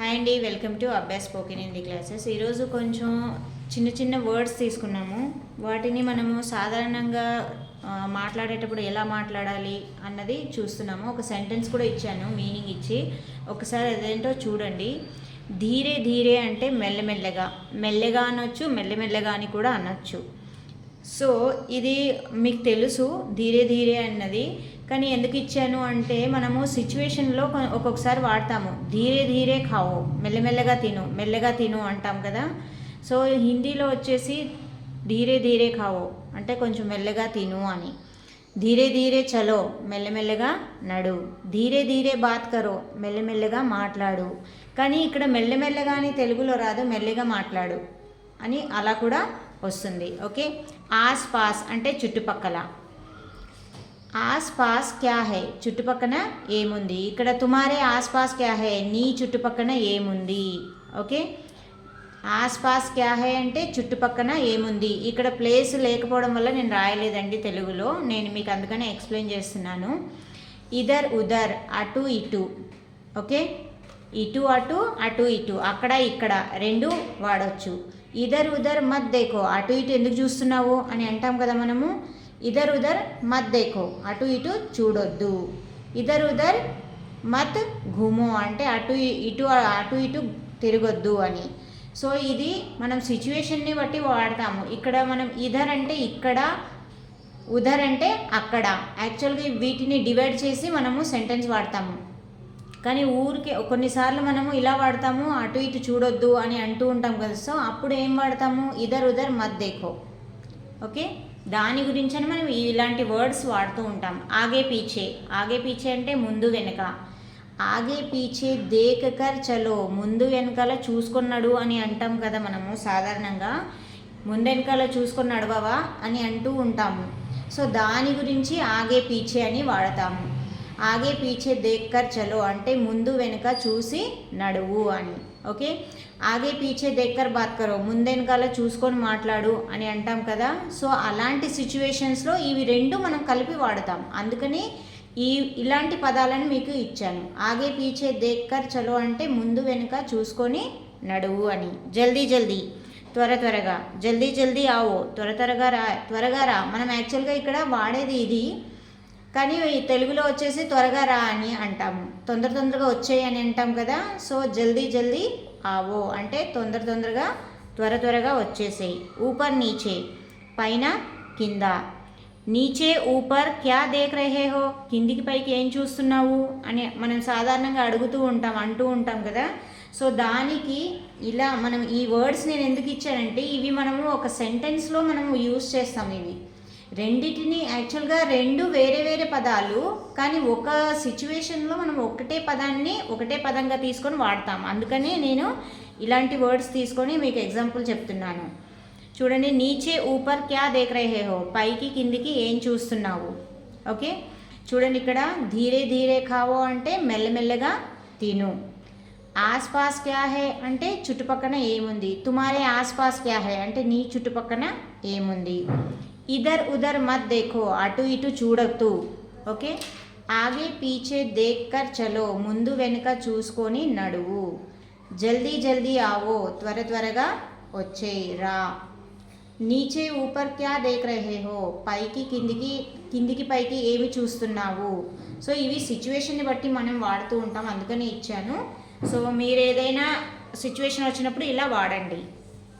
Hi అండి, welcome to Abbas spoken Hindi classes. ఈరోజు కొంచెం చిన్న చిన్న వర్డ్స్ తీసుకున్నాము. వాటిని మనము సాధారణంగా మాట్లాడేటప్పుడు ఎలా మాట్లాడాలి అన్నది చూస్తున్నాము. ఒక సెంటెన్స్ కూడా ఇచ్చాను మీనింగ్ ఇచ్చి, ఒకసారి అదేంటో చూడండి. ధీరే ధీరే అంటే మెల్లమెల్లగా, మెల్లగా అనొచ్చు, మెల్లమెల్లగా అని కూడా అనొచ్చు. సో ఇది మీకు తెలుసు ధీరే ధీరే అన్నది, కానీ ఎందుకు ఇచ్చాను అంటే మనము సిచ్యువేషన్లో ఒక్కొక్కసారి వాడతాము. ధీరే ధీరే ఖావో, మెల్లమెల్లగా తిను, మెల్లగా తిను అంటాం కదా. సో హిందీలో వచ్చేసి ధీరే ధీరే ఖావో అంటే కొంచెం మెల్లగా తిను అని. ధీరే ధీరే చలో, మెల్లమెల్లగా నడు. ధీరే ధీరే బాత్ కరో, మెల్లమెల్లగా మాట్లాడు. కానీ ఇక్కడ మెల్లమెల్లగా అని తెలుగులో రాదు, మెల్లగా మాట్లాడు అని అలా కూడా వస్తుంది. ఓకే, ఆస్ పాస్ అంటే చుట్టుపక్కల. ఆస్ పాస్ క్యా హై, చుట్టుపక్కన ఏముంది. ఇక్కడ తుమారే ఆస్ పాస్ క్యా హై, నీ చుట్టుపక్కన ఏముంది. ఓకే, ఆస్ పాస్ క్యా హై అంటే చుట్టుపక్కన ఏముంది. ఇక్కడ ప్లేస్ లేకపోవడం వల్ల నేను రాయలేదండి తెలుగులో, నేను మీకు అందుకనే ఎక్స్ప్లెయిన్ చేస్తున్నాను. ఇదర్ ఉదర్, అటు ఇటు. ఓకే, ఇటు అటు, అటు ఇటు, అక్కడ ఇక్కడ రెండు వాడవచ్చు. ఇదర్ ఉదర్ మత్ దేఖో, అటు ఇటు ఎందుకు చూస్తున్నావు అని అంటాం కదా మనము. ఇదర్ ఉదర్ మత్ దేఖో, అటు ఇటు చూడొద్దు. ఇదర్ ఉదర్ మత్ ఘూమో అంటే అటు ఇటు తిరగొద్దు అని. సో ఇది మనం సిచ్యువేషన్ని బట్టి వాడతాము. ఇక్కడ మనం ఇదర్ అంటే ఇక్కడ, ఉదర్ అంటే అక్కడ. యాక్చువల్గా వీటిని డివైడ్ చేసి మనము సెంటెన్స్ వాడతాము. కానీ ఊరికే కొన్నిసార్లు మనము ఇలా వాడతాము, అటు ఇటు చూడొద్దు అని అంటూ ఉంటాం కదా. సో అప్పుడు ఏం వాడతాము, ఇదర్ ఉదర్ మత్ దేఖో. ఓకే, దాని గురించి అని మనం ఇలాంటి వర్డ్స్ వాడుతూ ఉంటాం. ఆగే పీచే, ఆగే పీచే అంటే ముందు వెనక. ఆగే పీచే దేఖ్ కర్ చలో, ముందు వెనకాల చూసుకున్నాడు అని అంటాం కదా మనము సాధారణంగా. ముందు వెనకాల చూసుకొని నడవవా అని అంటూ ఉంటాము. సో దాని గురించి ఆగే పీచే అని వాడతాము. ఆగే పీచే దేఖ్ కర్ చలో అంటే ముందు వెనుక చూసి నడువు అని. ఓకే, ఆగే పీచే దేఖ్ కర్ బాత్ కరో, ముందు వెనకాల చూసుకొని మాట్లాడు అని అంటాం కదా. సో అలాంటి సిచ్యువేషన్స్లో ఇవి రెండు మనం కలిపి వాడతాం. అందుకని ఇలాంటి పదాలను మీకు ఇచ్చాను. ఆగే పీచే దేఖ్ కర్ చలో అంటే ముందు వెనుక చూసుకొని నడువు అని. జల్దీ జల్దీ, త్వర త్వరగా. జల్దీ జల్దీ ఆవో, త్వరగా రా. మనం యాక్చువల్గా ఇక్కడ వాడేది ఇది, కానీ తెలుగులో వచ్చేసి త్వరగా రా అని అంటాము. తొందరగా వచ్చేయి అని అంటాం కదా. సో జల్దీ జల్దీ ఆవో అంటే తొందరగా త్వరగా వచ్చేసేయి. ఊపర్ నీచే, పైన కింద. నీచే ఊపర్ క్యా దేఖ్ రహే హో, కిందికి పైకి ఏం చూస్తున్నావు అని మనం సాధారణంగా అంటూ ఉంటాం కదా. సో దానికి ఇలా మనం ఈ వర్డ్స్ నేను ఎందుకు ఇచ్చానంటే ఇవి మనము ఒక సెంటెన్స్లో మనము యూజ్ చేస్తాం. ఇవి రెండిటిని యాక్చువల్గా రెండు వేరే వేరే పదాలు, కానీ ఒక సిచ్యువేషన్లో మనం ఒకటే పదంగా తీసుకొని వాడతాం. అందుకని నేను ఇలాంటి వర్డ్స్ తీసుకొని మీకు ఎగ్జాంపుల్ చెప్తున్నాను. చూడండి, నీచే ఊపర్ క్యా దేఖ్ రహే హో, పైకి కిందికి ఏం చూస్తున్నావు. ఓకే, చూడండి ఇక్కడ ధీరే ధీరే ఖావో అంటే మెల్లమెల్లగా తిను. ఆస్ పాస్ క్యా హై అంటే చుట్టుపక్కన ఏముంది. తుమారే ఆస్ పాస్ క్యా హై అంటే నీ చుట్టుపక్కన ఏముంది. ఇదర్ ఉదర్ మత్ దేఖో, అటు ఇటు చూడొద్దు. ఓకే, ఆగే పీచే దేఖ్ కర్ చలో, ముందు వెనుక చూసుకొని నడువు. జల్దీ జల్దీ ఆవో, త్వరగా వచ్చేయి రా. నీచే ఊపర్ క్యా దేఖ్ రహే హో, పైకి కిందికి పైకి ఏమి చూస్తున్నావు. సో ఇవి సిచ్యువేషన్ని బట్టి మనం వాడుతూ ఉంటాం, అందుకని ఇచ్చాను. సో మీరు ఏదైనా సిచ్యువేషన్ వచ్చినప్పుడు ఇలా వాడండి.